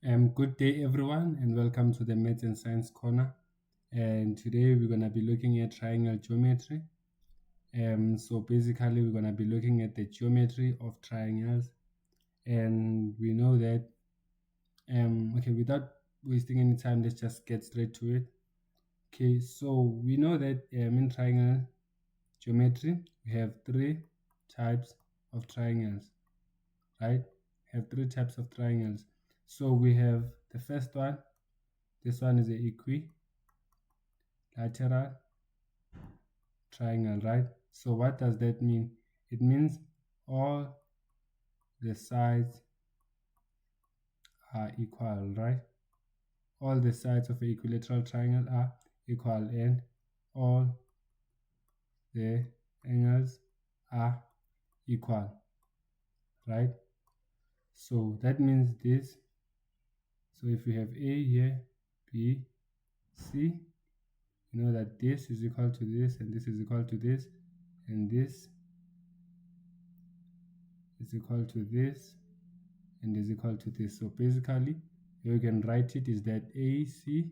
Good day, everyone, and welcome to the Maths and Science Corner. And today we're going to be looking at triangle geometry. So basically, we're going to be looking at the geometry of triangles. And we know that, okay, without wasting any time, let's just get straight to it. Okay, so we know that in triangle geometry, we have three types of triangles, right? We have three types of triangles. So we have the first one. This one is the equilateral triangle, right? So what does that mean? It means all the sides are equal, right? All the sides of an equilateral triangle are equal and all the angles are equal, right? So that means this. So if we have A here, B, C, you know that this is equal to this and this is equal to this and this is equal to this and is equal to this. So basically, you can write it is that AC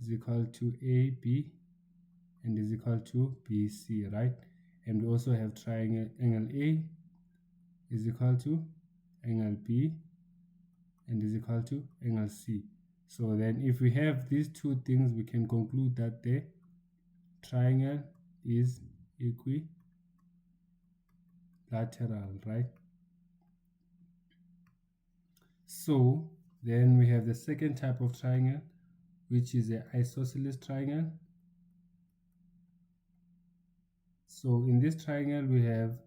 is equal to AB and is equal to BC, right? And we also have triangle angle A is equal to angle B and is equal to angle C. So then if we have these two things, we can conclude that the triangle is equilateral, right? So then we have the second type of triangle, which is an isosceles triangle. So in this triangle, we have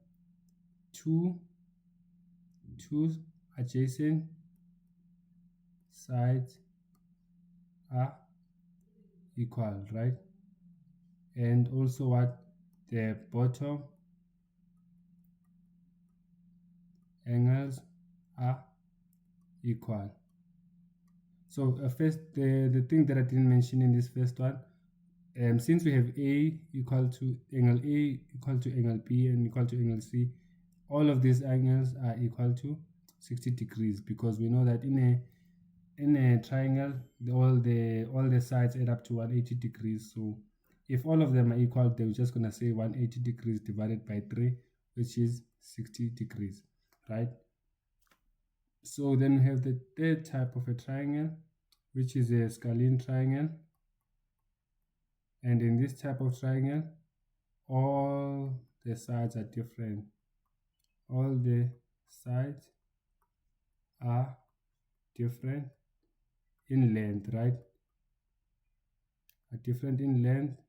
two adjacent sides are equal, right? And also what the bottom angles are equal. So first, the thing that I didn't mention in this first one, since we have A equal to angle A equal to angle B and equal to angle C, all of these angles are equal to 60 degrees because we know that in a triangle all the sides add up to 180 degrees. So if all of them are equal, they're just going to say 180 degrees divided by 3, which is 60 degrees, right? So then we have the third type of a triangle, which is a scalene triangle. And in this type of triangle, all the sides are different. All the sides are different in length, right? Are different in length,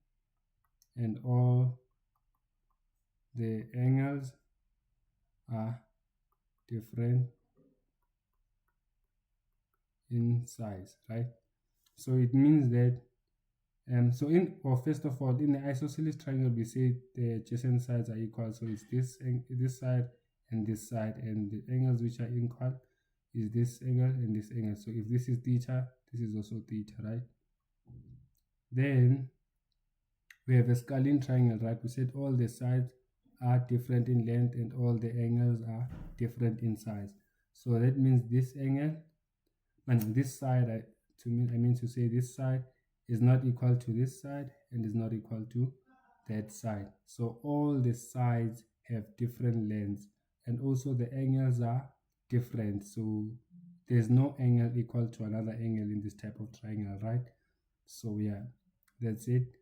and all the angles are different in size, right? So it means that first of all, in the isosceles triangle, we say the adjacent sides are equal. So it's this side and this side, and the angles which are equal is this angle and this angle. So if this is theta, this is also theta, right? Then we have a scalene triangle, right? We said all the sides are different in length and all the angles are different in size. So that means this angle, and this side, I mean to say this side is not equal to this side and is not equal to that side. So all the sides have different lengths and also the angles are different. So there's no angle equal to another angle in this type of triangle, right? So yeah, that's it.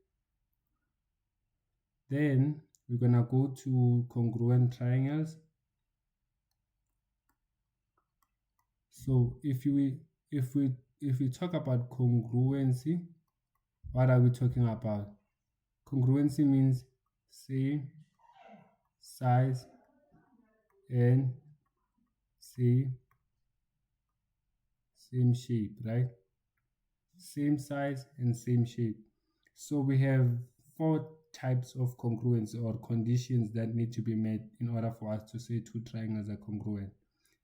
Then we're gonna go to congruent triangles. So if we talk about congruency, what are we talking about? Congruency means same size and same shape, right? Same size and same shape. So we have four types of congruence or conditions that need to be met in order for us to say two triangles are congruent.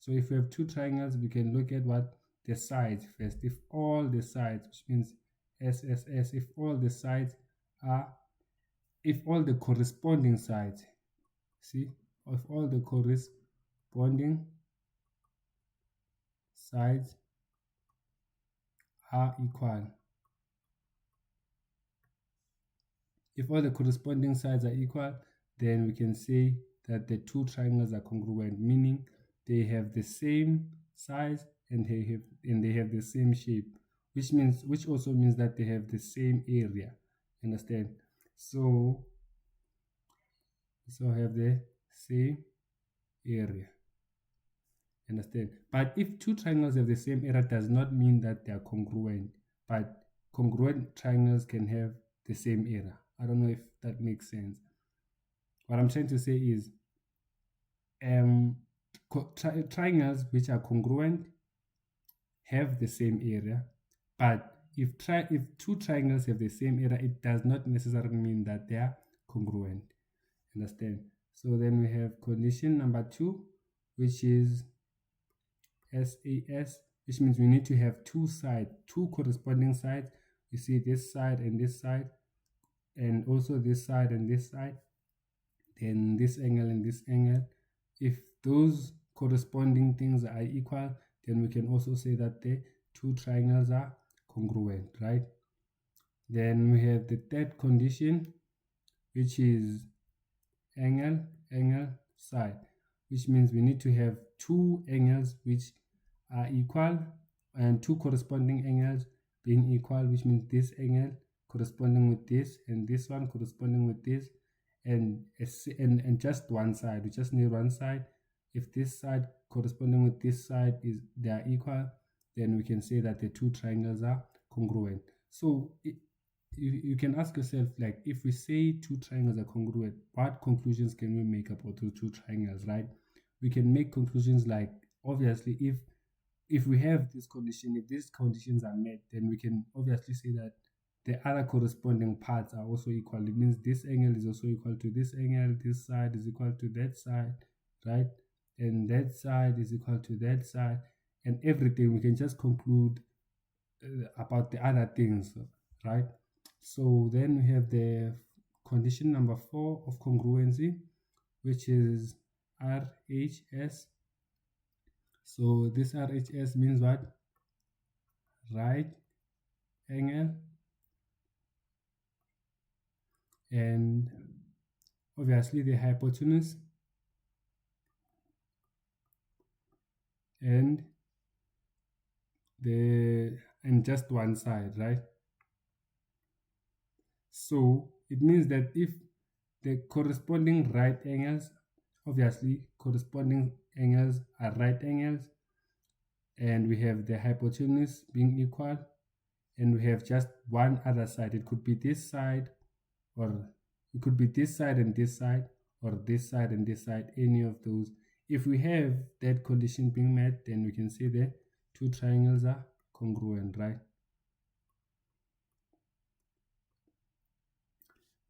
So if we have two triangles, we can look at what the sides first. If all the sides, which means SSS, if all the corresponding sides, see, if all the corresponding sides are equal. If all the corresponding sides are equal, then we can say that the two triangles are congruent, meaning they have the same size and they have the same shape, which also means that they have the same area. Understand? So have the same area. Understand? But if two triangles have the same area, does not mean that they are congruent. But congruent triangles can have the same area. I don't know if that makes sense. What I'm trying to say is triangles which are congruent have the same area, but if two triangles have the same area, it does not necessarily mean that they are congruent. Understand? So then we have condition number 2, which is SAS, which means we need to have two corresponding sides. You see this side and this side, and also this side and this side, then this angle and this angle. If those corresponding things are equal, then we can also say that the two triangles are congruent, right? Then we have the third condition, which is angle, side, which means we need to have two angles which are equal and two corresponding angles being equal, which means this angle corresponding with this and this one corresponding with this, and just one side. We just need one side. If this side corresponding with this side they are equal, then we can say that the two triangles are congruent. So you can ask yourself, like, if we say two triangles are congruent, what conclusions can we make about those two triangles, right? We can make conclusions like, obviously, if we have this condition, if these conditions are met, then we can obviously say that the other corresponding parts are also equal. It means this angle is also equal to this angle, this side is equal to that side, right? And that side is equal to that side, and everything. We can just conclude about the other things, right? So then we have the condition number 4 of congruency, which is RHS. So this RHS means what? Right angle and obviously the hypotenuse and just one side, right? So it means that if the corresponding right angles, obviously corresponding angles are right angles, and we have the hypotenuse being equal, and we have just one other side. It could be this side, or it could be this side and this side, or this side and this side, any of those. If we have that condition being met, then we can say the two triangles are congruent, right?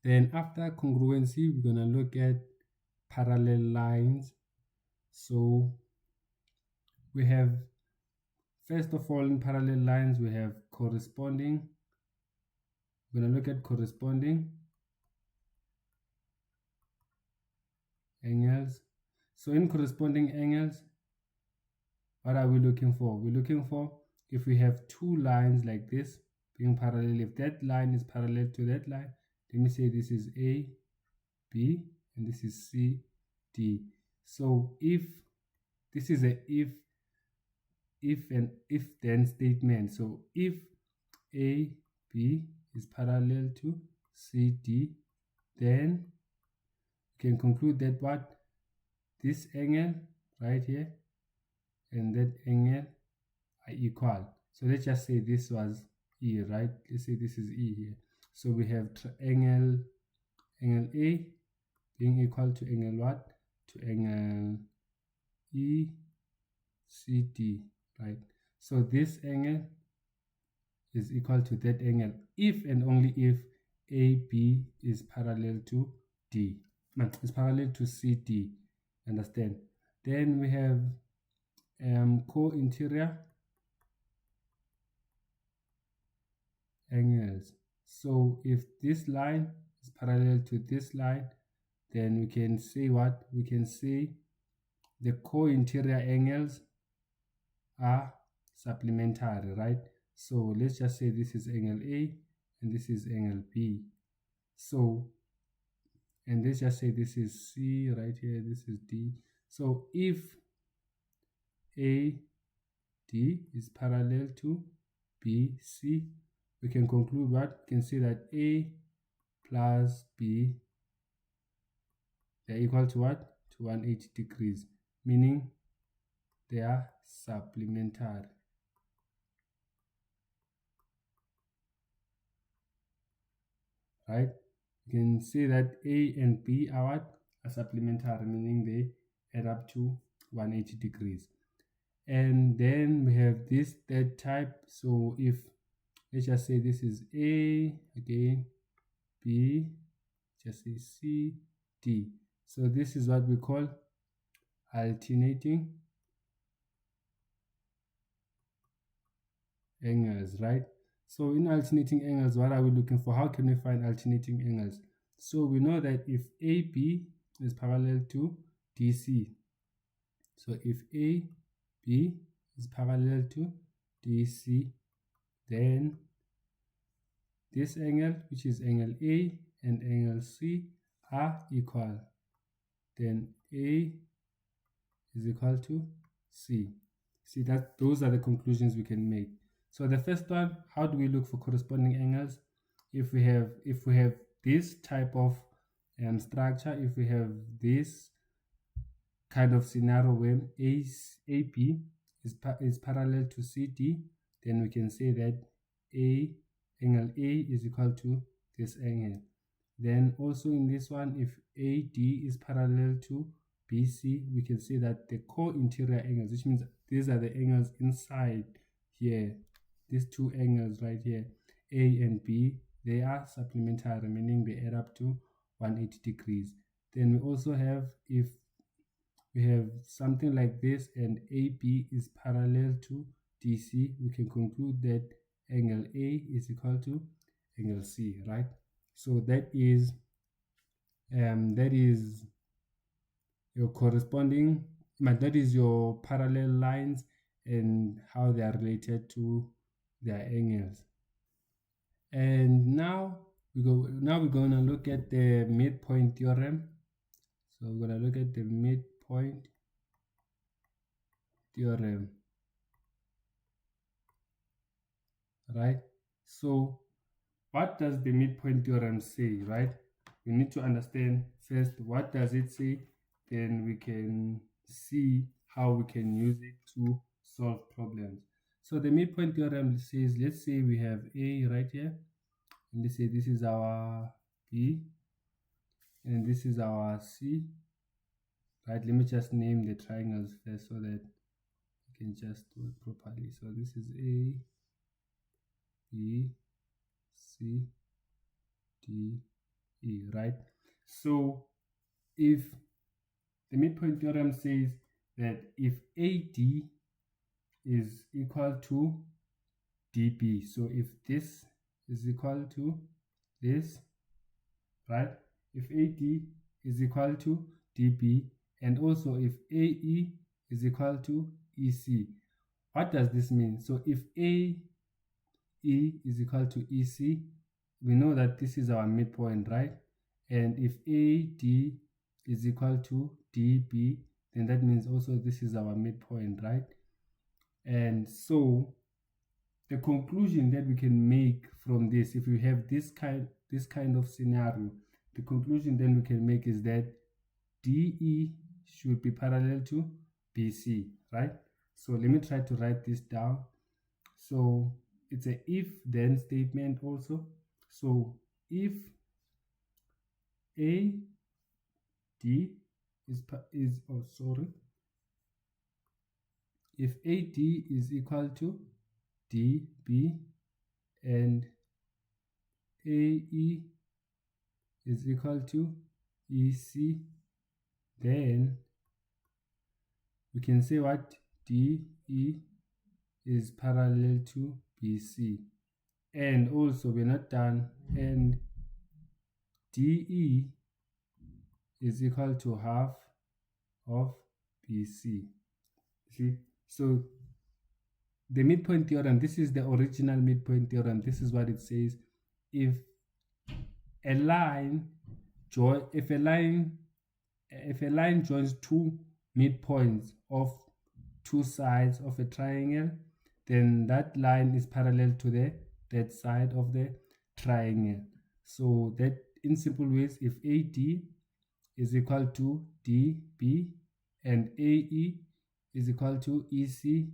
Then after congruency, we're going to look at parallel lines. So we have, first of all, in parallel lines, we have corresponding. We're going to look at corresponding angles. So in corresponding angles, what are we looking for? We're looking for if we have two lines like this being parallel, if that line is parallel to that line, let me say this is A, B, and this is C, D. So if this is a if then statement. So if A, B is parallel to C, D, then you can conclude that what? This angle right here and that angle are equal. So let's just say this was E, right? Let's say this is E here. So we have angle A being equal to angle what? To angle ECD, right? So this angle is equal to that angle if and only if AB is parallel to D. No, it's parallel to CD. Understand? Then we have co-interior angles. So if this line is parallel to this line, then we can say what? We can say the co-interior angles are supplementary, right? So let's just say this is angle A and this is angle B. So, and let's just say this is C right here, this is D. So if AD is parallel to BC, we can conclude what? We can say that A plus B, they're equal to what? To 180 degrees, meaning they are supplementary. Right? You can say that A and B are what? Are supplementary, meaning they add up to 180 degrees. And then we have this third type. So if, let's just say this is A, again, B, just say C, D. So this is what we call alternating angles, right? So in alternating angles, what are we looking for? How can we find alternating angles? So we know that if AB is parallel to DC, so if AB is parallel to DC, then this angle, which is angle A and angle C, are equal. Then A is equal to C. See that those are the conclusions we can make. So the first one, how do we look for corresponding angles? If we have this type of structure, if we have this kind of scenario where AB is parallel to CD, then we can say that angle A is equal to this angle. Then also in this one, if AD is parallel to BC, we can say that the co-interior angles, which means these are the angles inside here, these two angles right here, A and B, they are supplementary, meaning they add up to 180 degrees. Then we also have, if we have something like this and AB is parallel to DC, we can conclude that angle A is equal to angle C, right? So that is your corresponding, that is your parallel lines and how they are related to their angles. And now we're going to look at the midpoint theorem. So we're going to look at the midpoint theorem, right? So what does the midpoint theorem say, right? We need to understand first what does it say, then we can see how we can use it to solve problems. So the midpoint theorem says, let's say we have A right here, and let's say this is our B, and this is our C, right? Let me just name the triangles first so that we can just do it properly. So this is A, B, C, D, E, right? So if the midpoint theorem says that if AD is equal to DB, so if this is equal to this, right? If AD is equal to DB, and also if AE is equal to EC, what does this mean? So if AE is equal to EC, we know that this is our midpoint, right? And if AD is equal to DB, then that means also this is our midpoint, right? And so the conclusion that we can make from this, if we have this kind of scenario, the conclusion then we can make is that DE should be parallel to BC, right? So let me try to write this down. So it's a if-then statement also. So if AD if AD is equal to DB and AE is equal to EC, then we can say what DE is parallel to BC. And also we're not done, and DE is equal to half of BC. See, so the midpoint theorem, this is the original midpoint theorem. This is what it says. If a line if a line joins two midpoints of two sides of a triangle, then that line is parallel to that side of the triangle. So that, in simple ways, if AD is equal to DB and AE is equal to EC,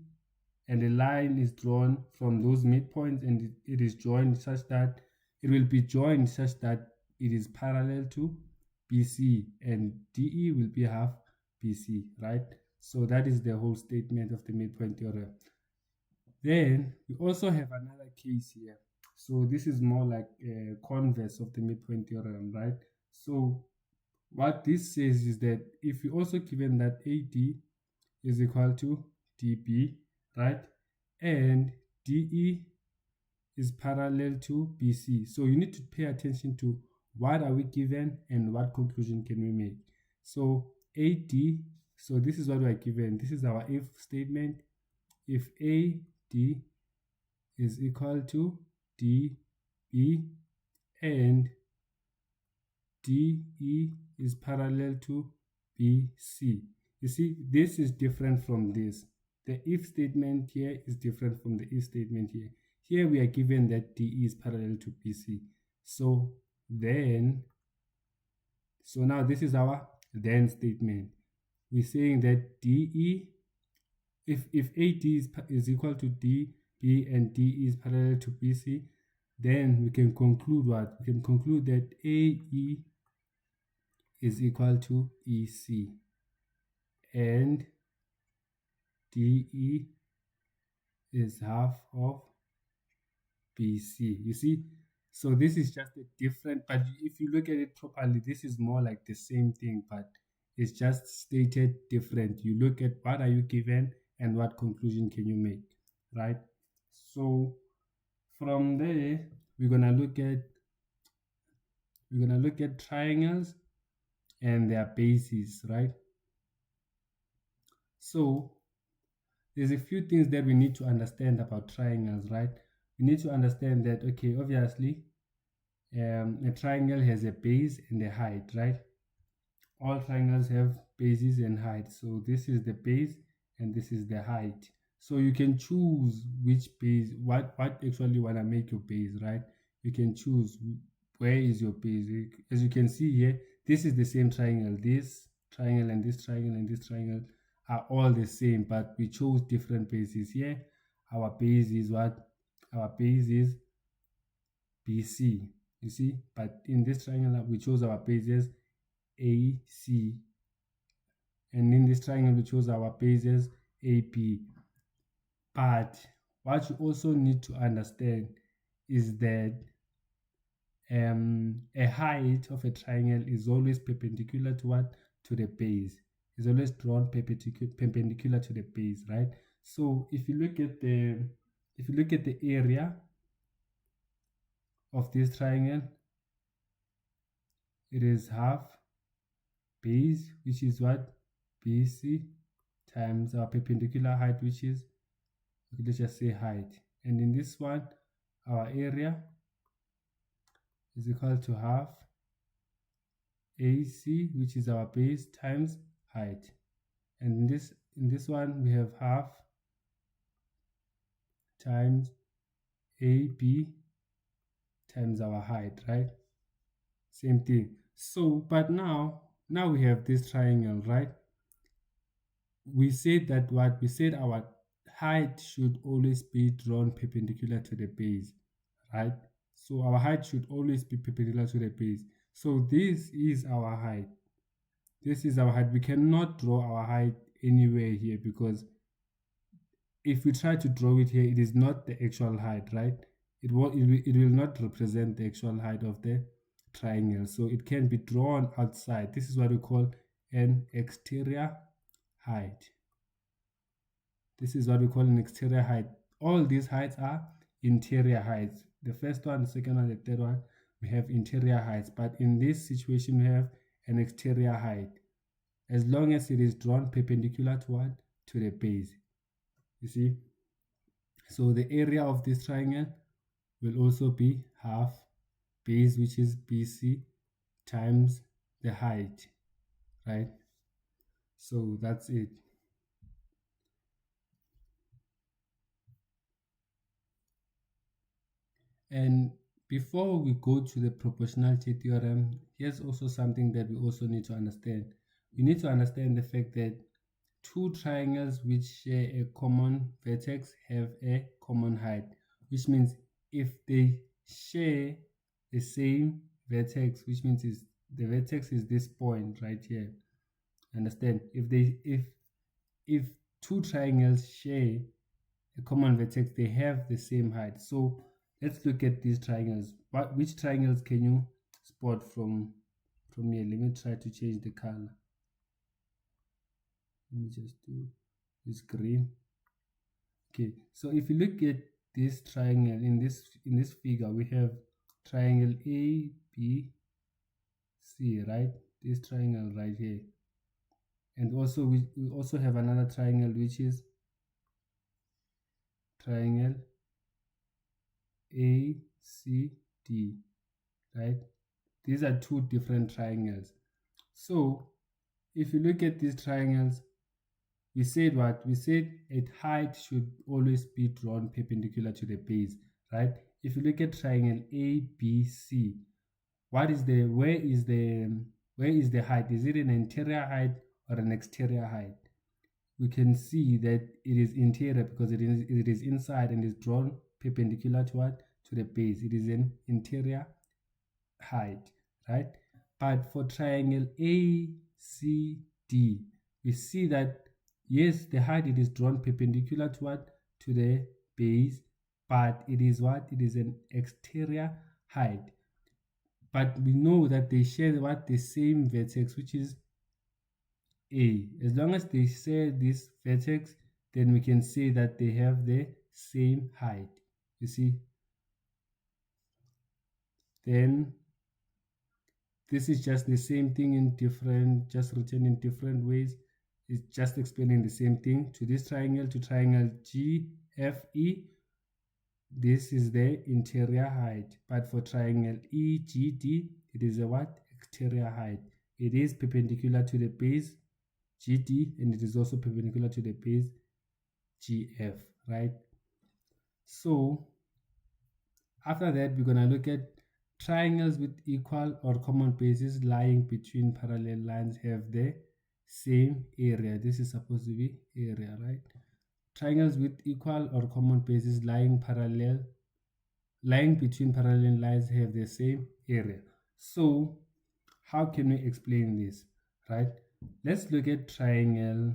and a line is drawn from those midpoints, and it is joined such that it will be joined such that it is parallel to BC, and DE will be half BC, right? So that is the whole statement of the midpoint theorem. Then we also have another case here. So this is more like a converse of the midpoint theorem, right? So what this says is that if you also given that AD is equal to DB, right? And DE is parallel to BC. So you need to pay attention to what are we given and what conclusion can we make. So AD, so this is what we are given. This is our if statement. If AD is equal to DB and DE is parallel to BC. You see, this is different from this. The if statement here is different from the if statement here. Here we are given that DE is parallel to BC. So now this is our then statement. We're saying that DE, if AD is equal to DB and DE is parallel to BC, then we can conclude what? We can conclude that AE is equal to EC and DE is half of BC. You see, so this is just a different, but if you look at it properly, this is more like the same thing, but it's just stated different. You look at what are you given and what conclusion can you make, right? So from there, we're gonna look at triangles and their bases, right? So there's a few things that we need to understand about triangles, right? We need to understand that, okay, obviously, a triangle has a base and a height, right? All triangles have bases and heights. So this is the base and this is the height. So you can choose which base, what actually you want to make your base, right? You can choose where is your base. As you can see here, this is the same triangle. This triangle and this triangle and this triangle are all the same, but we chose different bases here. Our base is what? Our base is BC, you see, but in this triangle we chose our bases AC, and in this triangle we chose our bases AP. But what you also need to understand is that a height of a triangle is always perpendicular to what? To the base. It's always drawn perpendicular to the base, right? So if you look at the area of this triangle, it is half base, which is what? BC, times our perpendicular height, which is, let's just say height. And in this one, our area is equal to half AC, which is our base, times height. And in this one we have half times AB times our height, right? Same thing. So, but now we have this triangle, right? We said that what? We said our height should always be drawn perpendicular to the base, right? So our height should always be perpendicular to the base. So this is our height. This is our height. We cannot draw our height anywhere here, because if we try to draw it here, it is not the actual height, right? It will not represent the actual height of the triangle. So it can be drawn outside. This is what we call an exterior height. This is what we call an exterior height. All these heights are interior heights. The first one, the second one, the third one, we have interior heights. But in this situation, we have an exterior height, as long as it is drawn perpendicular to what? To the base. You see? So the area of this triangle will also be half base, which is BC, times the height, right? So that's it. And before we go to the proportionality theorem, here's also something that we also need to understand. We need to understand the fact that two triangles which share a common vertex have a common height, which means if they share the same vertex, which means is the vertex is this point right here. Understand? If two triangles share a common vertex, they have the same height. So let's look at these triangles. Which triangles can you spot from here? Let me try to change the color. Let me just do this green. Okay, so if you look at this triangle in this figure, we have triangle A, B, C, right? This triangle right here. And also we also have another triangle which is triangle ACD, right? These are two different triangles. So if you look at these triangles, we said what? We said a height should always be drawn perpendicular to the base, right? If you look at triangle ABC, where is the height? Is it an interior height or an exterior height? We can see that it is interior because it is inside and is drawn perpendicular to what? To the base. It is an interior height, right? But for triangle ACD, we see that yes, the height it is drawn perpendicular to what? To the base, but it is what? It is an exterior height. But we know that they share what? The same vertex, which is A. As long as they share this vertex, then we can say that they have the same height. You see? Then this is just the same thing in different, just written in different ways. It's just explaining the same thing. To this triangle, to triangle GFE, this is the interior height. But for triangle EGD, it is a what? Exterior height. It is perpendicular to the base GD, and it is also perpendicular to the base GF, right? So after that, we're going to look at triangles with equal or common bases lying between parallel lines have the same area. This is supposed to be area, right? Triangles with equal or common bases lying between parallel lines have the same area. So how can we explain this, right? Let's look at triangle.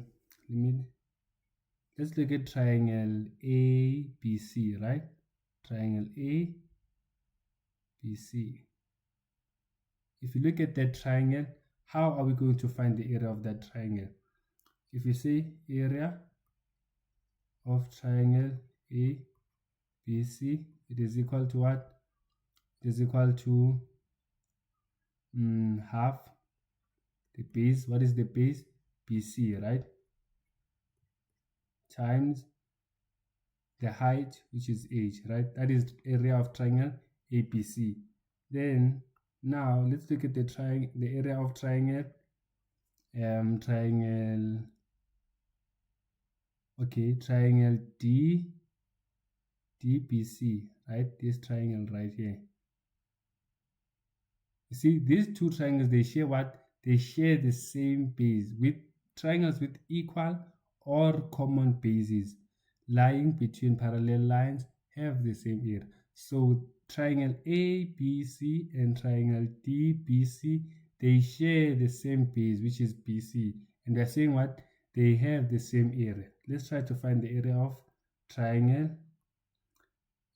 Let's look at triangle ABC, right? Triangle ABC. If you look at that triangle, how are we going to find the area of that triangle? If you say area of triangle ABC, it is equal to what? It is equal to half the base. What is the base? BC, right? Times the height, which is h, right? That is area of triangle ABC. Then now let's look at the area of triangle triangle DBC, right? This triangle right here. You see, these two triangles, they share what? They share the same base. With triangles with equal or common bases lying between parallel lines have the same area. So triangle ABC and triangle DBC, they share the same base, which is BC. And they're saying what? They have the same area. Let's try to find the area of triangle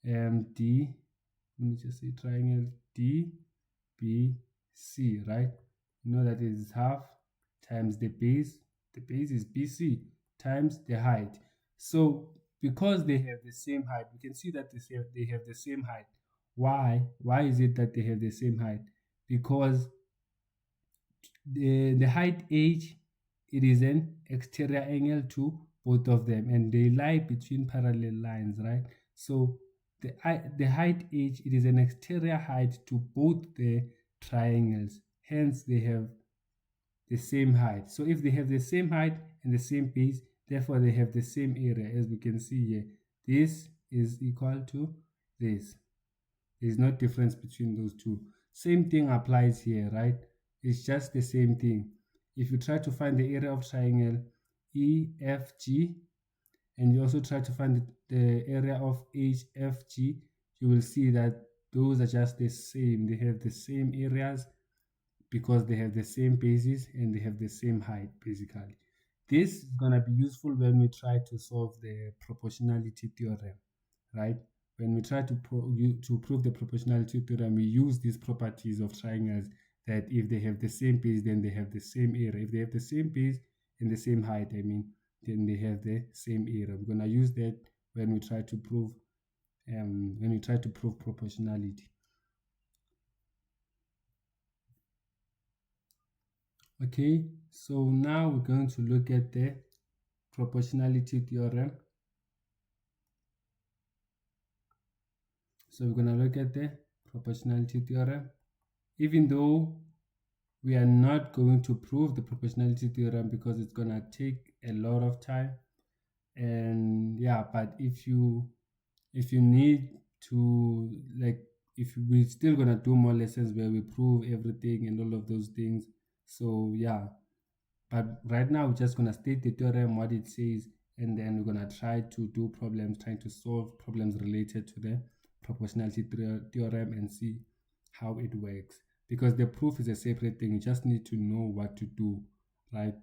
D. Let me just say triangle DBC, right? You know that is half times the base. The base is BC times the height. So because they have the same height, we can see that they have the same height. Why? Why is it that they have the same height? Because the height h, it is an exterior angle to both of them, and they lie between parallel lines, right? So the height h, it is an exterior height to both the triangles, hence they have the same height. So if they have the same height and the same base, therefore they have the same area. As we can see here, this is equal to this. There's no difference between those two. Same thing applies here, right? It's just the same thing. If you try to find the area of triangle EFG, and you also try to find the area of HFG, you will see that those are just the same. They have the same areas because they have the same bases and they have the same height, basically. This is going to be useful when we try to solve the proportionality theorem, right? When we try to prove the proportionality theorem, we use these properties of triangles, that if they have the same base, then they have the same area. If they have the same base and the same height, then they have the same area. We're going to use that when we try to prove proportionality. Okay, so now we're going to look at the proportionality theorem. So we're going to look at the proportionality theorem. Even though we are not going to prove the proportionality theorem because it's going to take a lot of time, and yeah, but if you need to, like, if we're still going to do more lessons where we prove everything and all of those things. So yeah, but right now we're just going to state the theorem, what it says, and then we're going to try to do problems, trying to solve problems related to the proportionality theorem and see how it works. Because the proof is a separate thing, you just need to know what to do, right?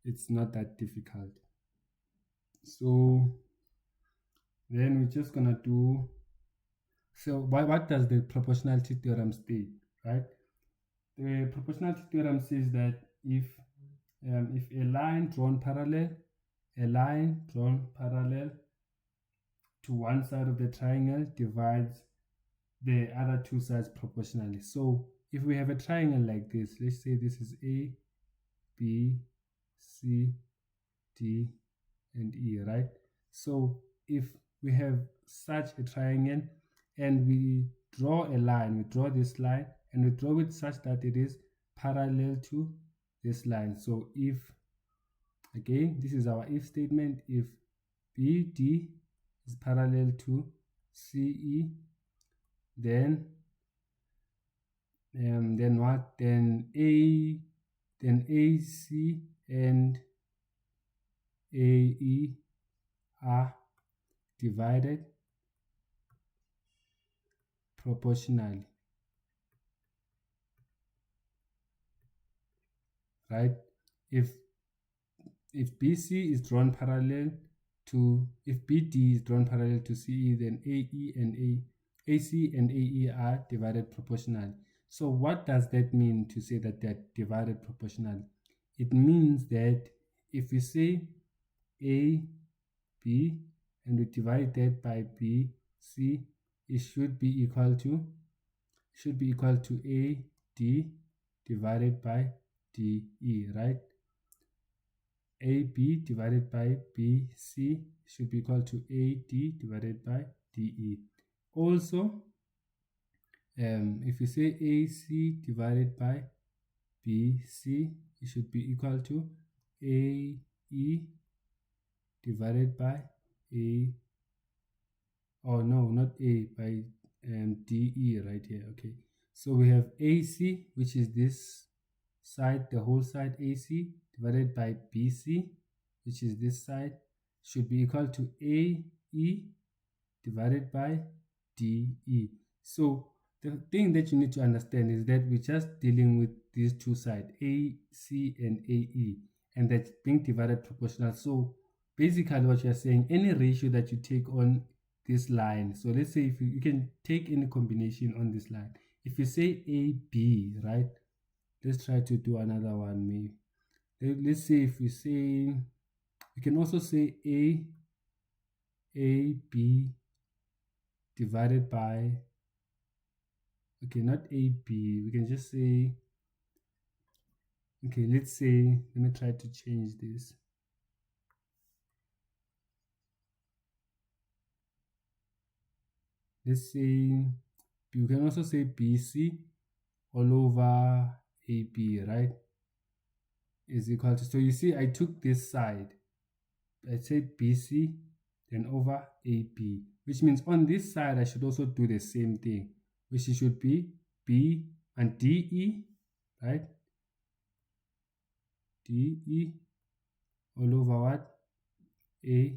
It's not that difficult. So then we're just going to do, so what does the proportionality theorem state, right? The proportionality theorem says that if a line drawn parallel to one side of the triangle divides the other two sides proportionally. So if we have a triangle like this, let's say this is A, B, C, D, and E, right? So if we have such a triangle and we draw a line, we draw this line and we draw it such that it is parallel to this line. So if, again, this is our if statement, if BD is parallel to CE, then what? Then AC and AE are divided proportionally, right? If BC is drawn parallel to, if BD is drawn parallel to CE, then AC and AE are divided proportionally. So what does that mean to say that they're divided proportionally? It means that if we say AB and we divide that by BC, it should be equal to AD divided by DE, right? AB divided by BC should be equal to AD divided by DE. Also, if you say AC divided by BC, it should be equal to AE divided by by DE right here. Okay, so we have AC, which is this side, the whole side AC, divided by BC, which is this side, should be equal to AE divided by DE. So the thing that you need to understand is that we're just dealing with these two sides, AC and AE, and that's being divided proportional. So basically what you're saying, any ratio that you take on this line, so let's say if you can take any combination on this line. If you say AB, right? Let's try to do another one maybe. Let's say if we say, we can also say AB divided by, okay, not AB, we can just say, okay, let's say, let me try to change this. let's say, you can also say BC all over AB, right? Is equal to, so you see, I took this side, I said BC, then over AB, which means on this side, I should also do the same thing, which it should be B and DE, right? DE all over what? AD,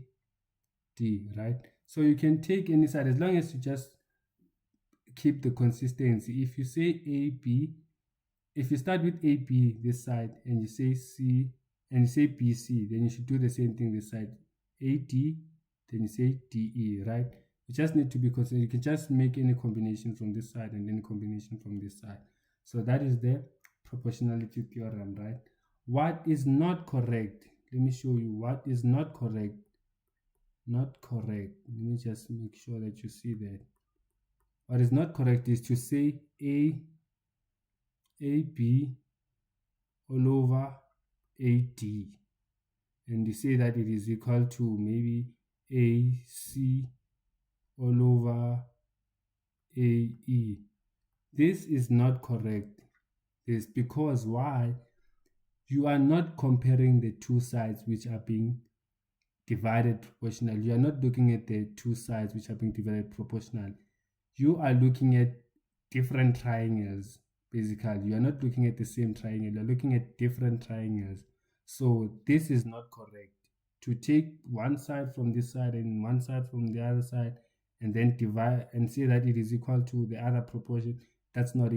right? So you can take any side as long as you just keep the consistency. If you say AB, if you start with AB this side and you say C and you say BC, then you should do the same thing this side. AD, then you say DE, right? You just need to be consistent. You can just make any combination from this side and any combination from this side. So that is the proportionality theorem, right? What is not correct? Let me show you what is not correct. Not correct. Let me just make sure that you see that. What is not correct is to say AB all over AD, and you say that it is equal to maybe AC all over AE. This is not correct. This because why? You are not comparing the two sides which are being divided proportionally. You are not looking at the two sides which are being divided proportionally. You are looking at different triangles. Basically, you are not looking at the same triangle, you're looking at different triangles. So this is not correct. To take one side from this side and one side from the other side and then divide and say that it is equal to the other proportion, that's not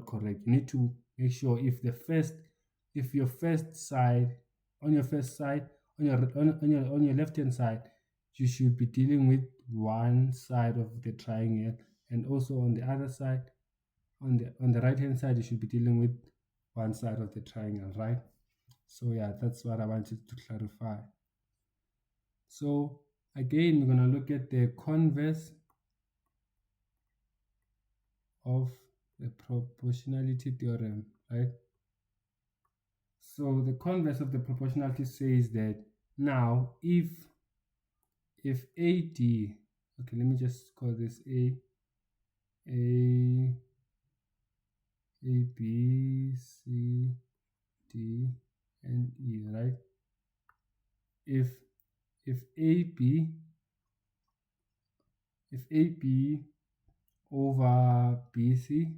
correct. You need to make sure if your first side, on your first side, on your left hand side, you should be dealing with one side of the triangle, and also on the other side, on the right hand side, you should be dealing with one side of the triangle, right? So yeah, that's what I wanted to clarify. So again, we're going to look at the converse of the proportionality theorem, right? So the converse of the proportionality says that now if AD, okay, let me just call this A, B, C, D, and E, right? If AB over BC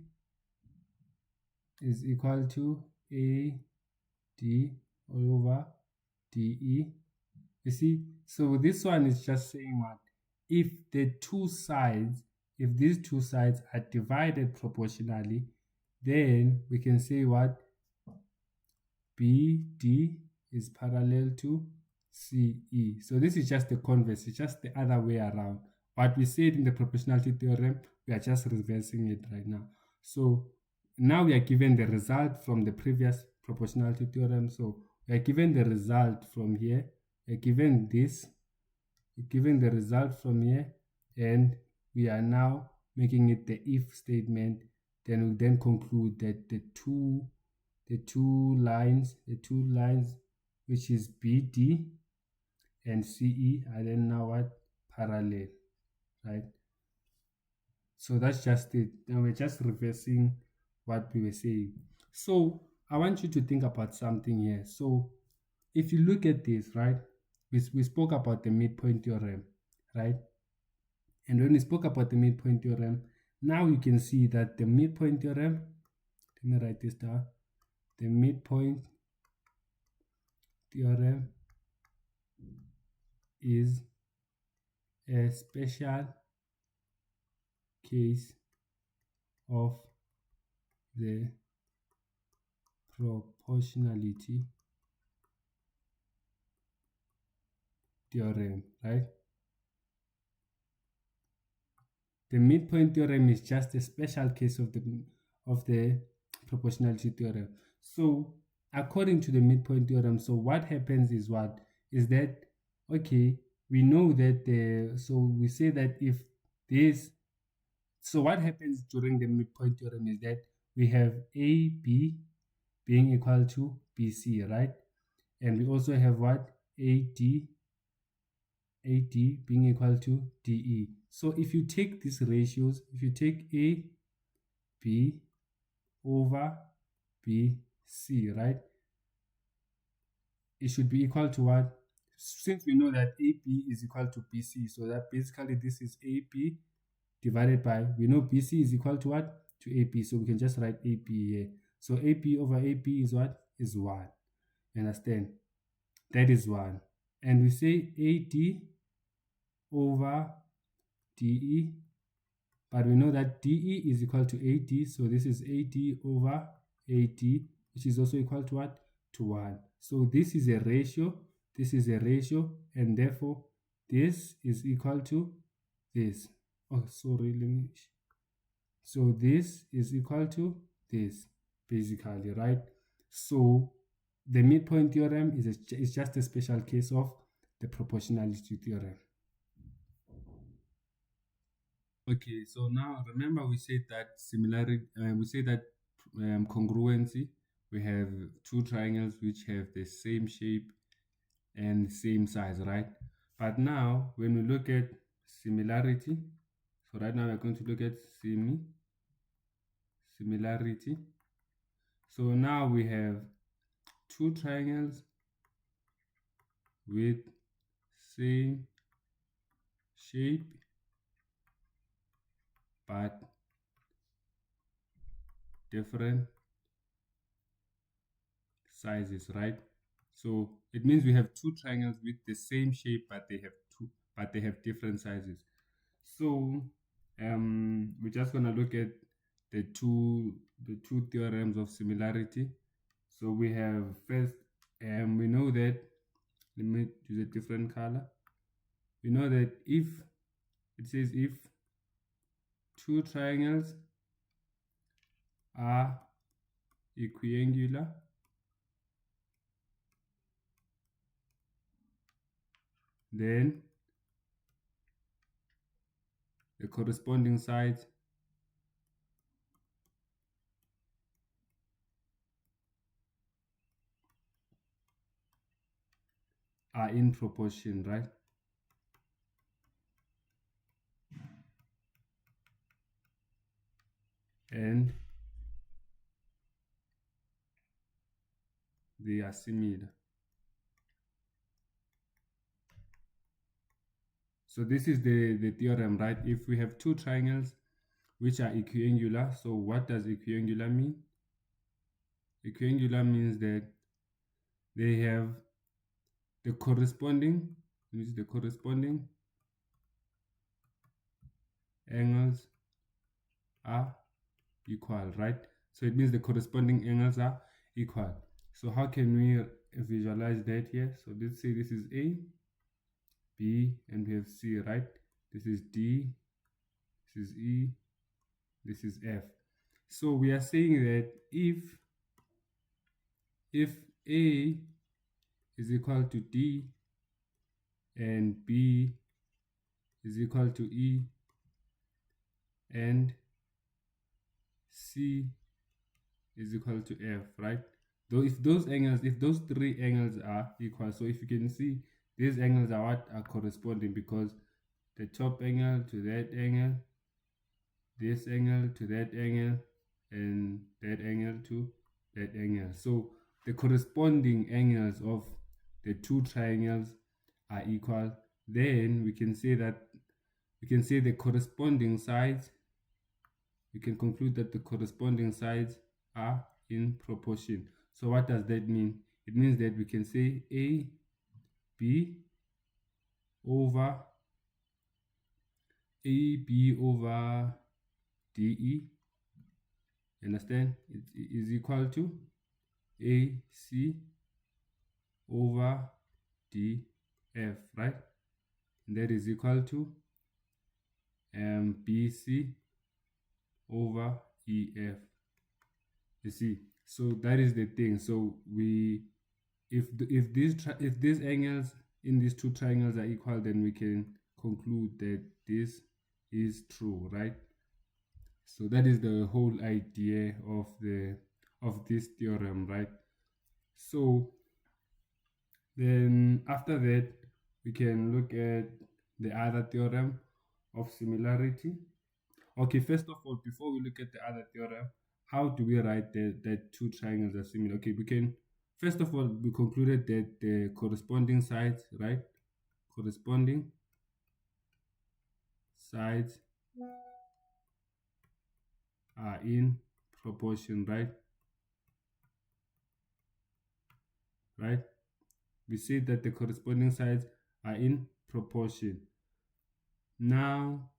is equal to AD all over DE, you see, so this one is just saying what? If these two sides are divided proportionally, then we can say what? BD is parallel to CE. So this is just the converse, it's just the other way around. What we said in the proportionality theorem, we are just reversing it right now. So now we are given the result from the previous proportionality theorem. So we are given the result from here, we are given this, we're given the result from here, and we are now making it the if statement. Then we then conclude that the two lines which is BD and CE are then now what? Parallel, right? So that's just it. Now we're just reversing what we were saying. So I want you to think about something here. So if you look at this, right, we spoke about the midpoint theorem, right? And when we spoke about the midpoint theorem, now you can see that the midpoint theorem, let me write this down, the midpoint theorem is a special case of the proportionality theorem, right? The midpoint theorem is just a special case of the proportionality theorem. So according to the midpoint theorem, so what happens is what? Is that, okay, we know that so we say that if this, so what happens during the midpoint theorem is that we have AB being equal to BC, right? And we also have what? AD being equal to DE. So if you take these ratios, if you take A, B over B, C, right? It should be equal to what? Since we know that AB is equal to BC, so that basically this is AB divided by, we know BC is equal to what? To AP, so we can just write AP here. So AP over AP is what? Is 1. You understand? That is 1. And we say AD over DE, but we know that DE is equal to AD, so this is AD over AD, which is also equal to what? To 1. So this is a ratio, this is a ratio, and therefore this is equal to this. Oh, sorry, let me. So this is equal to this, basically, right? So the midpoint theorem is just a special case of the proportionality theorem. Okay, so now remember we said that similarity, we say that congruency, we have two triangles which have the same shape and same size, right? But now when we look at similarity, so right now we're going to look at similarity. So now we have two triangles with same shape but different sizes, right? So it means we have two triangles with the same shape but they have different sizes. So we're just gonna look at the two theorems of similarity. So we have first, we know that, let me use a different color. We know that if it says if two triangles are equiangular, then the corresponding sides are in proportion, right? And they are similar. So this is the theorem, right? If we have two triangles which are equiangular, so what does equiangular mean? Equiangular means that they have the corresponding, angles are equal, right? So it means the corresponding angles are equal. So how can we visualize that here? So let's say this is A, B, and we have C, right? This is D, this is E, this is F. So we are saying that if A is equal to D and B is equal to E and C is equal to F, right? Though if those three angles are equal, so if you can see, these angles are what are corresponding, because the top angle to that angle, this angle to that angle, and that angle to that angle. So the corresponding angles of the two triangles are equal. Then we can say the corresponding sides, we can conclude that the corresponding sides are in proportion. So what does that mean? It means that we can say AB over DE, understand? It is equal to AC over DF, right? And that is equal to BC over EF. You see, so that is the thing. So if these angles in these two triangles are equal, then we can conclude that this is true, right? So that is the whole idea of this theorem, right? So then after that, we can look at the other theorem of similarity. Okay, first of all, before we look at the other theorem, how do we write that two triangles are similar? Okay, we can, first of all, we concluded that the corresponding sides, right? Corresponding sides are in proportion, right? Right? We say that the corresponding sides are in proportion. Now,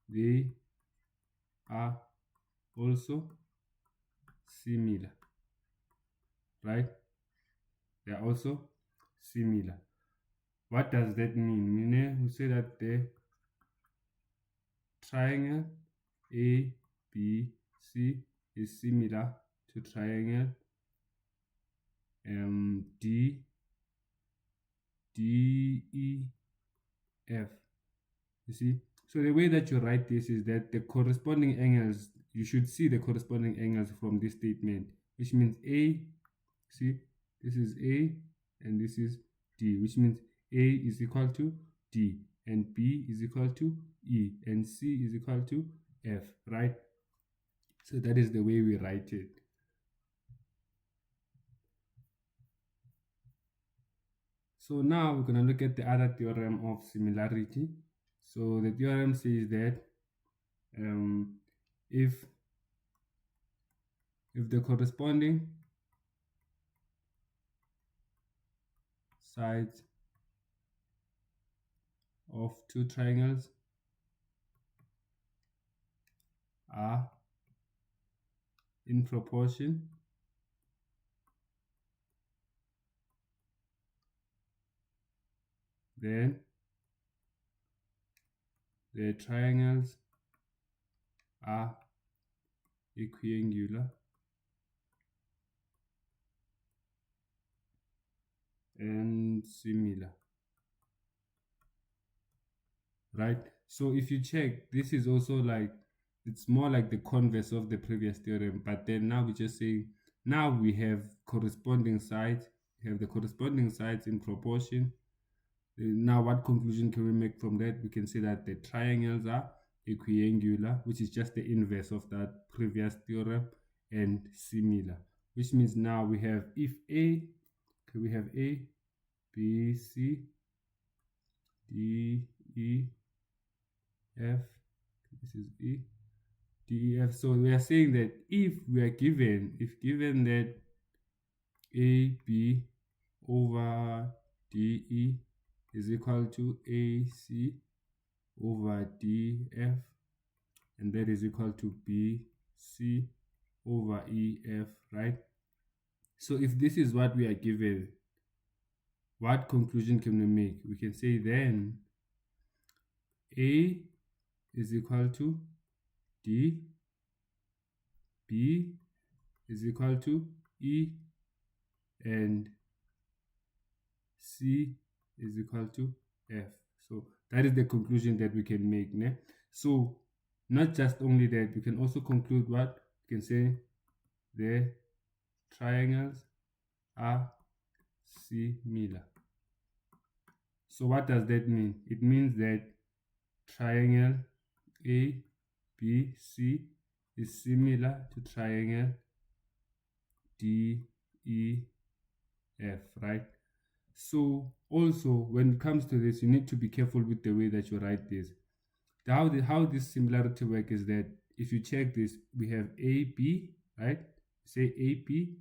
they are also similar, right? They are also similar. What does that mean? We say that the triangle ABC is similar to triangle DEF. You see? So the way that you write this is that the corresponding angles, you should see the corresponding angles from this statement, which means A, see, this is A and this is D, which means A is equal to D and B is equal to E and C is equal to F, right? So that is the way we write it. So now we're going to look at the other theorem of similarity. So the theorem says that if the corresponding sides of two triangles are in proportion, then the triangles are equiangular and similar, right? So if you check, this is also like, it's more like the converse of the previous theorem, but then now we're just saying, now we have corresponding sides, we have the corresponding sides in proportion. Now what conclusion can we make from that? We can say that the triangles are equiangular, which is just the inverse of that previous theorem, and similar, which means now we have, if A, okay, we have A, B, C, D, E, F, this is E, D, E, F. So we are saying that if we are given, if given that A, B over D, E is equal to A, C over D, F, and that is equal to B, C over E, F, right? So if this is what we are given, what conclusion can we make? We can say then A is equal to D, B is equal to E, and C is equal to F. So that is the conclusion that we can make. Ne? So not just only that, we can also conclude what? We can say the triangles are similar. So what does that mean? It means that triangle ABC is similar to triangle DEF, right? So also when it comes to this, you need to be careful with the way that you write this. How this similarity work is that if you check this, we have AB, right? Say AB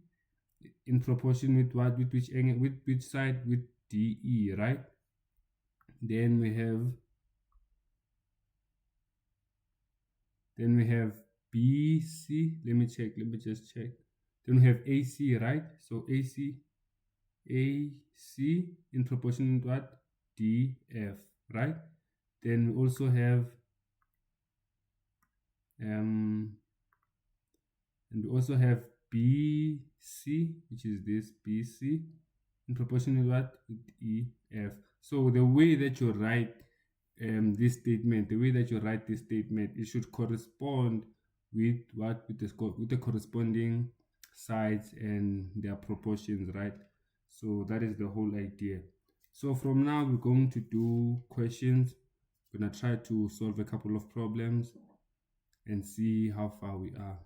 in proportion with what? With which angle? With which side? With DE, right? Then we have BC. Let me check. Let me just check. Then we have AC, right? So AC in proportion to what? DF, right? Then we also have and we also have BC, which is this BC in proportion to what? With EF. So the way that you write this statement, it should correspond with what? With the corresponding sides and their proportions, right? So that is the whole idea. So from now we're going to do questions Gonna try to solve a couple of problems and see how far we are.